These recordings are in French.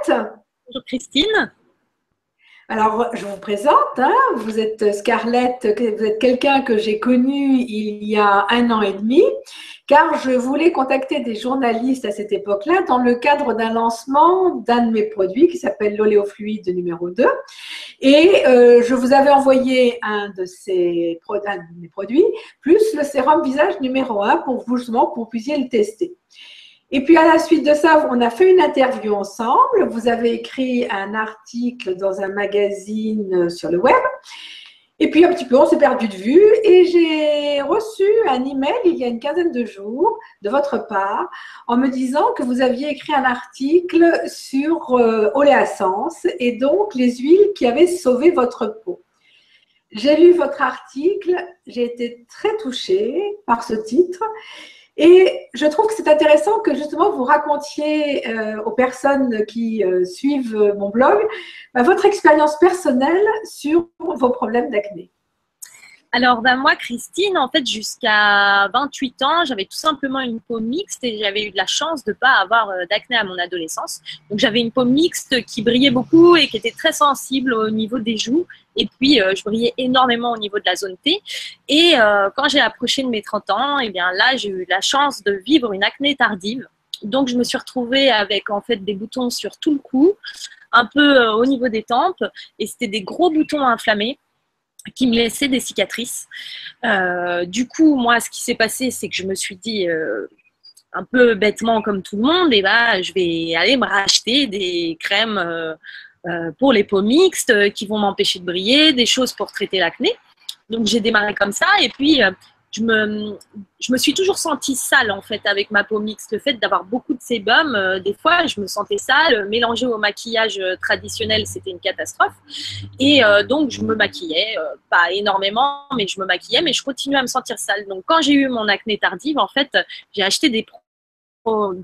Scarlett. Bonjour Christine. Alors, je vous présente, hein, vous êtes Scarlett, vous êtes quelqu'un que j'ai connu il y a 1 an et demi, car je voulais contacter des journalistes à cette époque-là dans le cadre d'un lancement d'un de mes produits qui s'appelle l'oléofluide numéro 2. Et je vous avais envoyé un de mes produits, plus le sérum visage numéro 1 pour vous, justement, pour que vous puissiez le tester. Et puis, à la suite de ça, on a fait une interview ensemble. Vous avez écrit un article dans un magazine sur le web. Et puis, un petit peu, on s'est perdu de vue. Et j'ai reçu un email il y a une quinzaine de jours de votre part en me disant que vous aviez écrit un article sur Oléasens et donc les huiles qui avaient sauvé votre peau. J'ai lu votre article. J'ai été très touchée par ce titre. Et je trouve que c'est intéressant que justement vous racontiez aux personnes qui suivent mon blog votre expérience personnelle sur vos problèmes d'acné. Alors, moi, Christine, en fait, jusqu'à 28 ans, j'avais tout simplement une peau mixte et j'avais eu de la chance de ne pas avoir d'acné à mon adolescence. Donc, j'avais une peau mixte qui brillait beaucoup et qui était très sensible au niveau des joues. Et puis, je brillais énormément au niveau de la zone T. Et quand j'ai approché de mes 30 ans, eh bien là, j'ai eu la chance de vivre une acné tardive. Donc, je me suis retrouvée avec en fait des boutons sur tout le cou, un peu au niveau des tempes. Et c'était des gros boutons inflammés qui me laissaient des cicatrices. Du coup, moi, ce qui s'est passé, c'est que je me suis dit, un peu bêtement comme tout le monde, et je vais aller me racheter des crèmes pour les peaux mixtes qui vont m'empêcher de briller, des choses pour traiter l'acné. Donc, j'ai démarré comme ça. Et puis, je me suis toujours sentie sale en fait avec ma peau mixte. Le fait d'avoir beaucoup de sébum, des fois je me sentais sale. Mélangé au maquillage traditionnel, c'était une catastrophe. Et donc je me maquillais, pas énormément, mais je me maquillais, mais je continuais à me sentir sale. Donc quand j'ai eu mon acné tardive, en fait, j'ai acheté des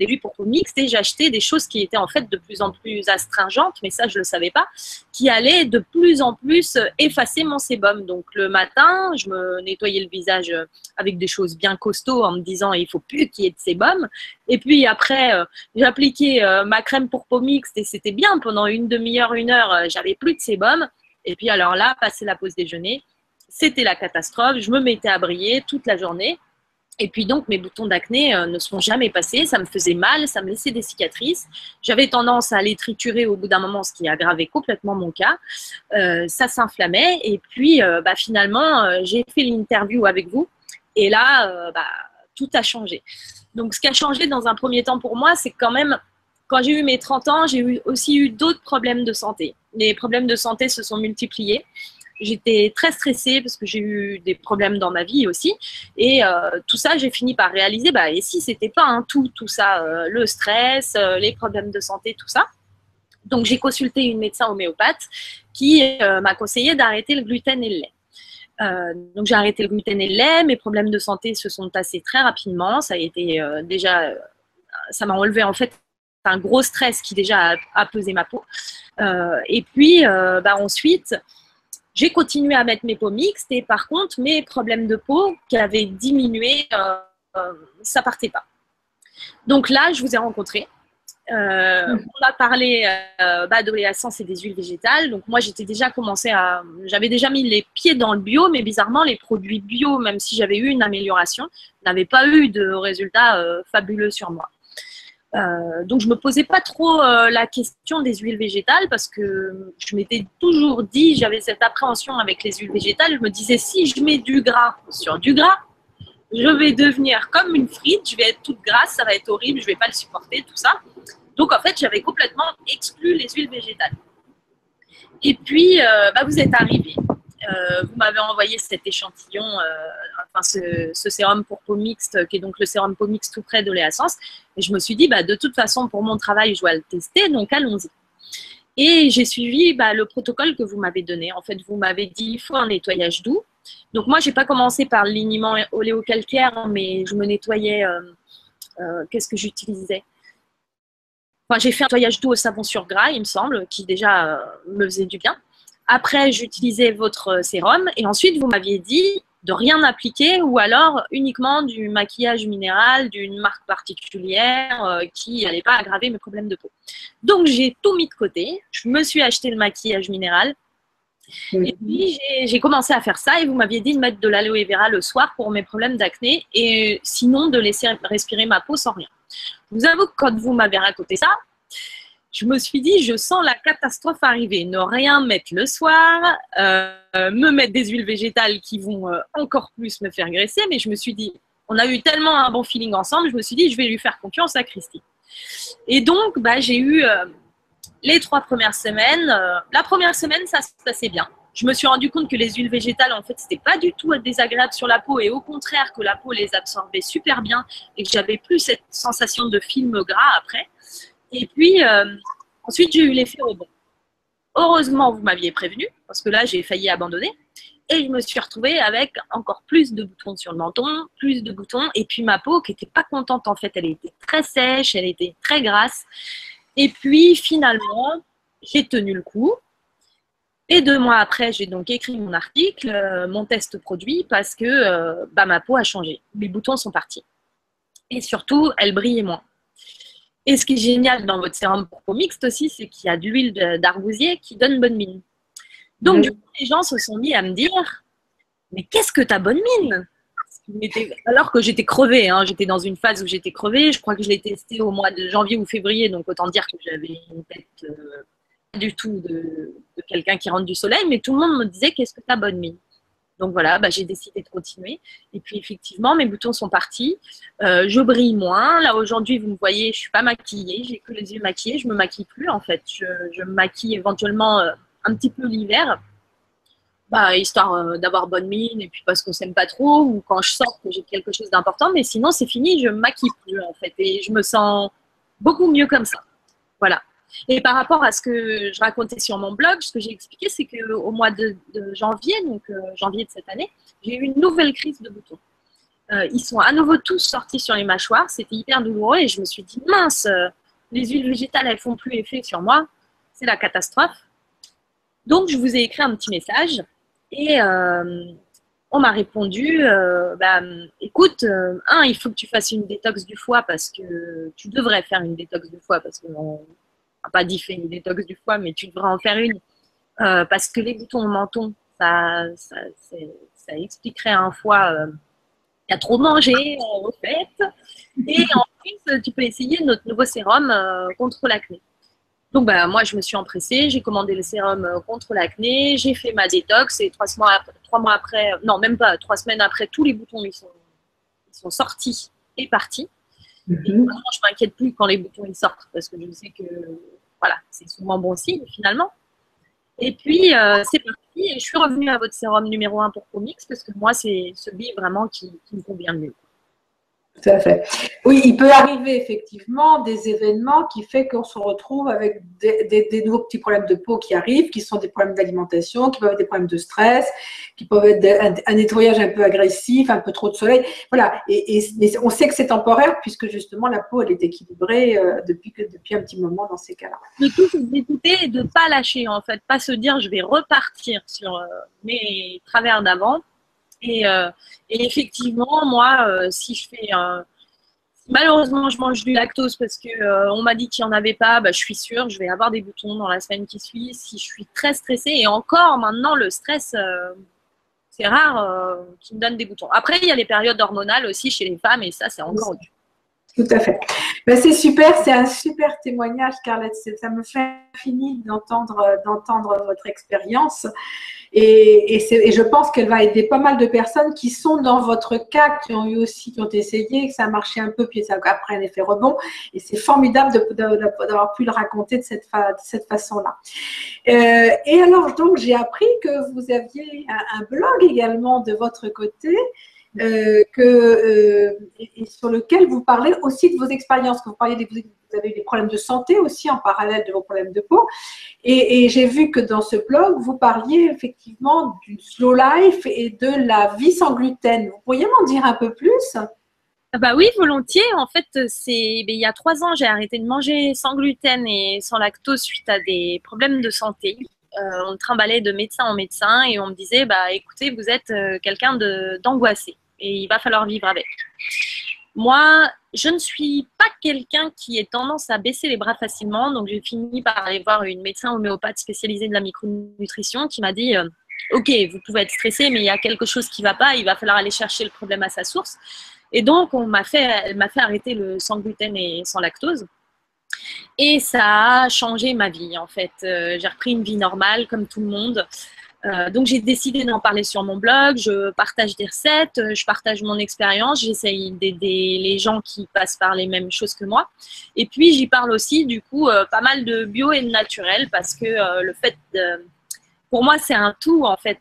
huiles pour peau mixte et j'ai acheté des choses qui étaient en fait de plus en plus astringentes, mais ça je le savais pas, qui allaient de plus en plus effacer mon sébum. Donc le matin, je me nettoyais le visage avec des choses bien costauds en me disant il faut plus qu'il y ait de sébum. Et puis après, j'ai appliqué ma crème pour peau mixte et c'était bien. Pendant une demi-heure, 1 heure, j'avais plus de sébum. Et puis alors là, passé la pause déjeuner, c'était la catastrophe. Je me mettais à briller toute la journée. Et puis donc, mes boutons d'acné ne sont jamais passés. Ça me faisait mal, ça me laissait des cicatrices. J'avais tendance à les triturer au bout d'un moment, ce qui aggravait complètement mon cas. Ça s'inflammait. Et puis, finalement, j'ai fait l'interview avec vous. Et là, tout a changé. Donc, ce qui a changé dans un premier temps pour moi, c'est quand même, quand j'ai eu mes 30 ans, j'ai aussi eu d'autres problèmes de santé. Les problèmes de santé se sont multipliés. J'étais très stressée parce que j'ai eu des problèmes dans ma vie aussi. Et tout ça, j'ai fini par réaliser, et si c'était pas un tout ça, le stress, les problèmes de santé, tout ça. Donc, j'ai consulté une médecin homéopathe qui m'a conseillé d'arrêter le gluten et le lait. Donc, j'ai arrêté le gluten et le lait. Mes problèmes de santé se sont tassés très rapidement. Ça a été ça m'a enlevé en fait un gros stress qui déjà a pesé ma peau. Et puis, ensuite, j'ai continué à mettre mes peaux mixtes et par contre, mes problèmes de peau qui avaient diminué, ça partait pas. Donc là, je vous ai rencontré. On a parlé d'oléasens et des huiles végétales. Donc moi, j'avais déjà mis les pieds dans le bio, mais bizarrement, les produits bio, même si j'avais eu une amélioration, n'avaient pas eu de résultats fabuleux sur moi. Donc je me posais pas trop la question des huiles végétales parce que je m'étais toujours dit, j'avais cette appréhension avec les huiles végétales, je me disais si je mets du gras sur du gras, je vais devenir comme une frite, je vais être toute grasse, ça va être horrible, je vais pas le supporter, tout ça. Donc en fait j'avais complètement exclu les huiles végétales. Et puis vous êtes arrivé. Vous m'avez envoyé cet échantillon, ce sérum pour peau mixte, qui est donc le sérum peau mixte tout près d'Oléasens. Et je me suis dit, de toute façon, pour mon travail, je dois le tester, donc allons-y. Et j'ai suivi le protocole que vous m'avez donné. En fait, vous m'avez dit, il faut un nettoyage doux. Donc moi, je n'ai pas commencé par le liniment oléocalcaire, mais je me nettoyais, qu'est-ce que j'utilisais? J'ai fait un nettoyage doux au savon sur gras, il me semble, qui déjà me faisait du bien. Après, j'utilisais votre sérum et ensuite, vous m'aviez dit, de rien appliquer ou alors uniquement du maquillage minéral d'une marque particulière qui n'allait pas aggraver mes problèmes de peau. Donc, j'ai tout mis de côté. Je me suis acheté le maquillage minéral. Et puis, j'ai commencé à faire ça et vous m'aviez dit de mettre de l'aloe vera le soir pour mes problèmes d'acné et sinon de laisser respirer ma peau sans rien. Je vous avoue que quand vous m'avez raconté ça, je me suis dit, je sens la catastrophe arriver. Ne rien mettre le soir, me mettre des huiles végétales qui vont encore plus me faire graisser. Mais je me suis dit, on a eu tellement un bon feeling ensemble, je me suis dit, je vais lui faire confiance à Christine. Et donc, j'ai eu les 3 premières semaines. La première semaine, ça se passait bien. Je me suis rendu compte que les huiles végétales, en fait, c'était pas du tout désagréable sur la peau et au contraire que la peau les absorbait super bien et que j'avais plus cette sensation de film gras après. Et puis, ensuite, j'ai eu l'effet rebond. Heureusement, vous m'aviez prévenu, parce que là, j'ai failli abandonner. Et je me suis retrouvée avec encore plus de boutons sur le menton, plus de boutons. Et puis, ma peau qui n'était pas contente, en fait, elle était très sèche, elle était très grasse. Et puis, finalement, j'ai tenu le coup. Et 2 mois après, j'ai donc écrit mon article, mon test produit, parce que ma peau a changé. Les boutons sont partis. Et surtout, elle brillait moins. Et ce qui est génial dans votre sérum pour peau mixte aussi, c'est qu'il y a de l'huile d'argousier qui donne bonne mine. Donc, du coup, les gens se sont mis à me dire « Mais qu'est-ce que tu as bonne mine ?» Alors que j'étais crevée, hein, j'étais dans une phase où j'étais crevée. Je crois que je l'ai testé au mois de janvier ou février, donc autant dire que j'avais une tête pas du tout de quelqu'un qui rentre du soleil, mais tout le monde me disait « Qu'est-ce que tu as bonne mine ?» Donc voilà, j'ai décidé de continuer. Et puis effectivement, mes boutons sont partis. Je brille moins. Là aujourd'hui, vous me voyez, je ne suis pas maquillée. J'ai que les yeux maquillés. Je ne me maquille plus en fait. Je me maquille éventuellement un petit peu l'hiver, histoire d'avoir bonne mine et puis parce qu'on ne s'aime pas trop ou quand je sors que j'ai quelque chose d'important. Mais sinon, c'est fini. Je ne me maquille plus en fait. Et je me sens beaucoup mieux comme ça. Voilà. Et par rapport à ce que je racontais sur mon blog, ce que j'ai expliqué, c'est qu'au mois de janvier, donc janvier de cette année, j'ai eu une nouvelle crise de boutons. Ils sont à nouveau tous sortis sur les mâchoires. C'était hyper douloureux et je me suis dit, mince, les huiles végétales, elles font plus effet sur moi. C'est la catastrophe. Donc, je vous ai écrit un petit message et on m'a répondu, écoute, il faut que tu fasses une détox du foie parce que tu devrais faire une détox du foie parce que pas dit fait une détox du foie, mais tu devrais en faire une parce que les boutons au menton, ça expliquerait un foie qui a trop mangé au fait. Et en plus, tu peux essayer notre nouveau sérum contre l'acné. Donc, moi, je me suis empressée, j'ai commandé le sérum contre l'acné, j'ai fait ma détox et 3 mois après, non, même pas, 3 semaines après, tous les boutons ils sont sortis et partis. Et vraiment, je ne m'inquiète plus quand les boutons ils sortent parce que je sais que voilà, c'est souvent bon signe finalement. Et puis, c'est parti et je suis revenue à votre sérum numéro 1 pour peau mixte parce que moi, c'est celui vraiment qui me convient le mieux. Tout à fait. Oui, il peut arriver effectivement des événements qui font qu'on se retrouve avec des nouveaux petits problèmes de peau qui arrivent, qui sont des problèmes d'alimentation, qui peuvent être des problèmes de stress, qui peuvent être un nettoyage un peu agressif, un peu trop de soleil. Voilà. Mais on sait que c'est temporaire puisque justement la peau, elle est équilibrée depuis un petit moment dans ces cas-là. De tout s'exécuter et de ne pas lâcher en fait, pas se dire je vais repartir sur mes travers d'avant. Et effectivement, moi, si je fais malheureusement, je mange du lactose parce qu'on m'a dit qu'il n'y en avait pas, je suis sûre, je vais avoir des boutons dans la semaine qui suit. Si je suis très stressée, et encore maintenant, le stress, c'est rare qu'il me donne des boutons. Après, il y a les périodes hormonales aussi chez les femmes, et ça, c'est encore autre chose. Tout à fait. C'est super, c'est un super témoignage, Scarlett. Ça me fait fini d'entendre votre expérience. Et je pense qu'elle va aider pas mal de personnes qui sont dans votre cas, qui ont essayé, que ça a marché un peu, puis ça après un effet rebond. Et c'est formidable d'avoir pu le raconter de cette façon-là. Et alors, donc, j'ai appris que vous aviez un blog également de votre côté. Et sur lequel vous parlez aussi de vos expériences, que vous parliez vous avez eu des problèmes de santé aussi en parallèle de vos problèmes de peau. Et j'ai vu que dans ce blog, vous parliez effectivement du slow life et de la vie sans gluten. Vous pourriez m'en dire un peu plus? Oui, volontiers. En fait, il y a 3 ans, j'ai arrêté de manger sans gluten et sans lactose suite à des problèmes de santé. on me trimballait de médecin en médecin et on me disait, bah, écoutez, vous êtes quelqu'un d'angoissé et il va falloir vivre avec. Moi, je ne suis pas quelqu'un qui ait tendance à baisser les bras facilement, donc j'ai fini par aller voir une médecin homéopathe spécialisée de la micronutrition qui m'a dit ok, vous pouvez être stressé, mais il y a quelque chose qui ne va pas, il va falloir aller chercher le problème à sa source. Et donc, elle m'a fait arrêter le sans gluten et sans lactose. Et ça a changé ma vie, en fait. J'ai repris une vie normale, comme tout le monde. Donc, j'ai décidé d'en parler sur mon blog. Je partage des recettes, je partage mon expérience. J'essaye d'aider les gens qui passent par les mêmes choses que moi. Et puis, j'y parle aussi, du coup, pas mal de bio et de naturel parce que le fait pour moi, c'est un tout, en fait.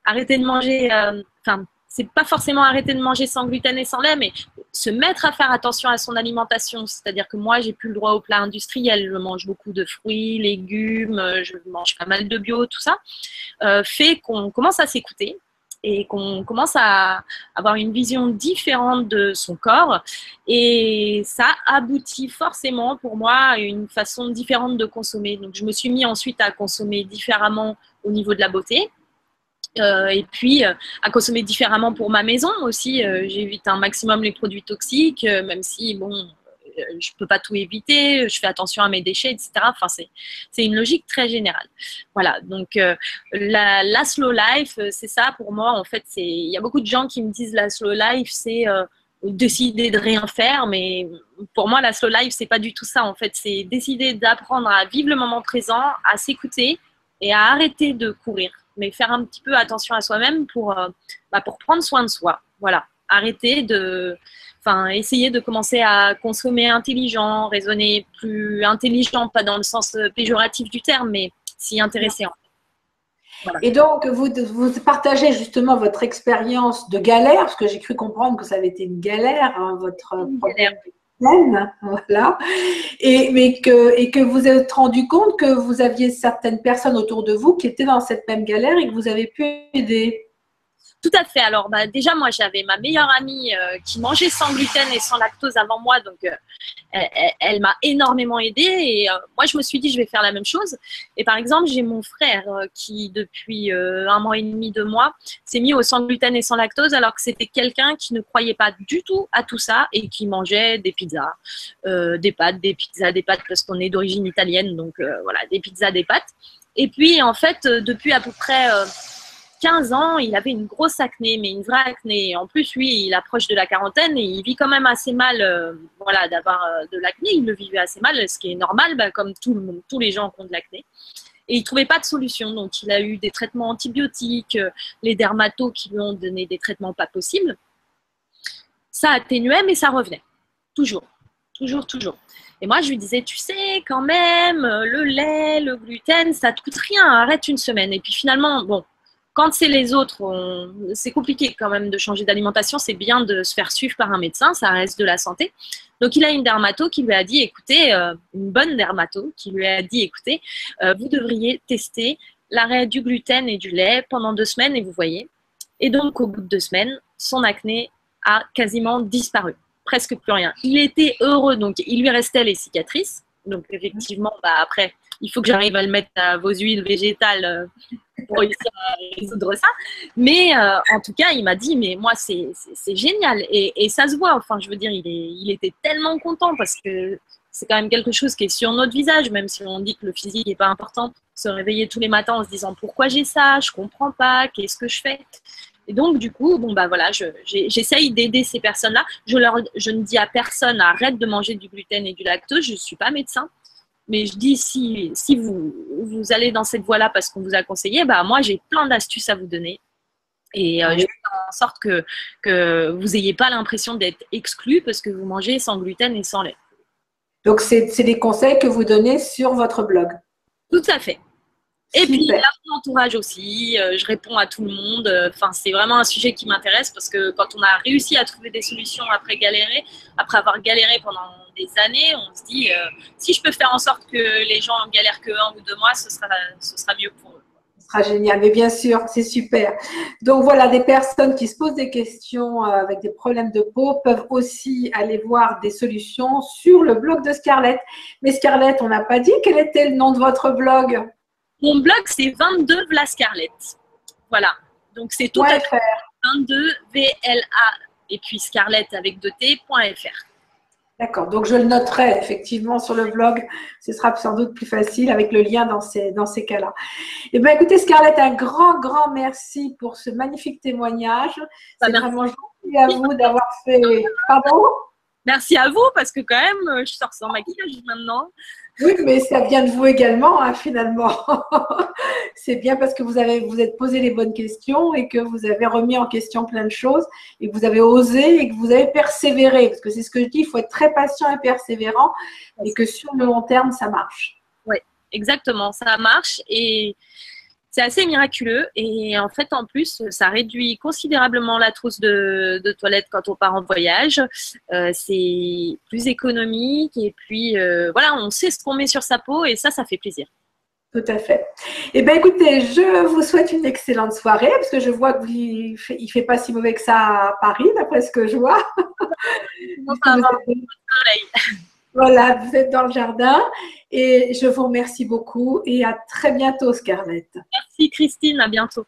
Arrêter de manger, c'est pas forcément arrêter de manger sans gluten et sans lait, mais se mettre à faire attention à son alimentation. C'est-à-dire que moi, j'ai plus le droit au plat industriel. Je mange beaucoup de fruits, légumes, je mange pas mal de bio, tout ça. Fait qu'on commence à s'écouter et qu'on commence à avoir une vision différente de son corps. Et ça aboutit forcément pour moi à une façon différente de consommer. Donc, je me suis mis ensuite à consommer différemment au niveau de la beauté. Et puis à consommer différemment pour ma maison aussi. J'évite un maximum les produits toxiques, même si bon, je peux pas tout éviter. Je fais attention à mes déchets, etc. Enfin, c'est une logique très générale. Voilà. Donc la slow life, c'est ça pour moi. En fait, il y a beaucoup de gens qui me disent la slow life, c'est décider de rien faire, mais pour moi, la slow life, c'est pas du tout ça. En fait, c'est décider d'apprendre à vivre le moment présent, à s'écouter et à arrêter de courir, mais faire un petit peu attention à soi-même pour prendre soin de soi. Voilà, essayer de commencer à consommer intelligent, raisonner plus intelligent, pas dans le sens péjoratif du terme, mais s'y intéresser. Voilà. Et donc, vous partagez justement votre expérience de galère, parce que j'ai cru comprendre que ça avait été une galère, hein, votre problème. Voilà, et que vous êtes rendu compte que vous aviez certaines personnes autour de vous qui étaient dans cette même galère et que vous avez pu aider. Tout à fait. Alors, déjà, moi, j'avais ma meilleure amie qui mangeait sans gluten et sans lactose avant moi. Donc, elle m'a énormément aidée. Et moi, je me suis dit, je vais faire la même chose. Et par exemple, j'ai mon frère qui, depuis 1 mois et demi, 2 mois, s'est mis au sans gluten et sans lactose alors que c'était quelqu'un qui ne croyait pas du tout à tout ça et qui mangeait des pizzas, des pâtes, des pizzas, des pâtes parce qu'on est d'origine italienne. Donc, voilà, des pizzas, des pâtes. Et puis, en fait, depuis à peu près 15 ans, il avait une grosse acné, mais une vraie acné. En plus, lui, il approche de la quarantaine et il vit quand même assez mal d'avoir de l'acné. Il le vivait assez mal, ce qui est normal, comme tous les gens qui ont de l'acné. Et il ne trouvait pas de solution. Donc, il a eu des traitements antibiotiques, les dermatos qui lui ont donné des traitements pas possibles. Ça atténuait, mais ça revenait. Toujours. Et moi, je lui disais, tu sais, quand même, le lait, le gluten, ça ne te coûte rien, arrête une semaine. Et puis finalement, bon, quand c'est les autres, c'est compliqué quand même de changer d'alimentation. C'est bien de se faire suivre par un médecin, ça reste de la santé. Donc, il a une dermato qui lui a dit, écoutez, une bonne dermato qui lui a dit, écoutez, vous devriez tester l'arrêt du gluten et du lait pendant 2 semaines et vous voyez. Et donc, au bout de 2 semaines, son acné a quasiment disparu, presque plus rien. Il était heureux, donc il lui restait les cicatrices. Donc, effectivement, après, il faut que j'arrive à le mettre à vos huiles végétales pour réussir à résoudre ça. Mais en tout cas, il m'a dit, mais moi, c'est génial. Et ça se voit. Enfin, je veux dire, il était tellement content parce que c'est quand même quelque chose qui est sur notre visage, même si on dit que le physique n'est pas important. Se réveiller tous les matins en se disant, pourquoi j'ai ça? Je comprends pas. Qu'est-ce que je fais? Et donc, du coup, voilà, j'essaye d'aider ces personnes-là. Je ne dis à personne, arrête de manger du gluten et du lactose. Je ne suis pas médecin. Mais je dis, si vous allez dans cette voie-là parce qu'on vous a conseillé, moi, j'ai plein d'astuces à vous donner. Et je vais faire en sorte que vous n'ayez pas l'impression d'être exclu parce que vous mangez sans gluten et sans lait. Donc, c'est des conseils que vous donnez sur votre blog. Tout à fait. Et puis, là, mon entourage aussi, je réponds à tout le monde. Enfin, c'est vraiment un sujet qui m'intéresse parce que quand on a réussi à trouver des solutions après avoir galéré pendant des années, on se dit, si je peux faire en sorte que les gens galèrent que 1 ou 2 mois, ce sera mieux pour eux. Ce sera génial, mais bien sûr, c'est super. Donc voilà, des personnes qui se posent des questions avec des problèmes de peau peuvent aussi aller voir des solutions sur le blog de Scarlett. Mais Scarlett, on n'a pas dit quel était le nom de votre blog? Mon blog, c'est 22 Vla Scarlett. Voilà. Donc, c'est tout à fait 22 VLA et puis Scarlett avec 2T.fr. D'accord, donc je le noterai effectivement sur le blog, ce sera sans doute plus facile avec le lien dans ces cas-là. Eh bien, écoutez, Scarlett, un grand merci pour ce magnifique témoignage. C'est vraiment gentil à vous d'avoir fait… Pardon ? Merci à vous, parce que quand même, je sors sans maquillage maintenant. Oui, mais ça vient de vous également, hein, finalement. C'est bien parce que vous êtes posé les bonnes questions et que vous avez remis en question plein de choses et que vous avez osé et que vous avez persévéré. Parce que c'est ce que je dis, il faut être très patient et persévérant et que sur le long terme, ça marche. Oui, exactement, ça marche et c'est assez miraculeux. Et en fait, en plus, ça réduit considérablement la trousse de toilette quand on part en voyage. C'est plus économique et puis voilà, on sait ce qu'on met sur sa peau et ça fait plaisir. Tout à fait. Eh bien, écoutez, je vous souhaite une excellente soirée parce que je vois qu'il ne fait pas si mauvais que ça à Paris, d'après ce que je vois. Voilà, vous êtes dans le jardin et je vous remercie beaucoup et à très bientôt, Scarlett. Merci Christine, à bientôt.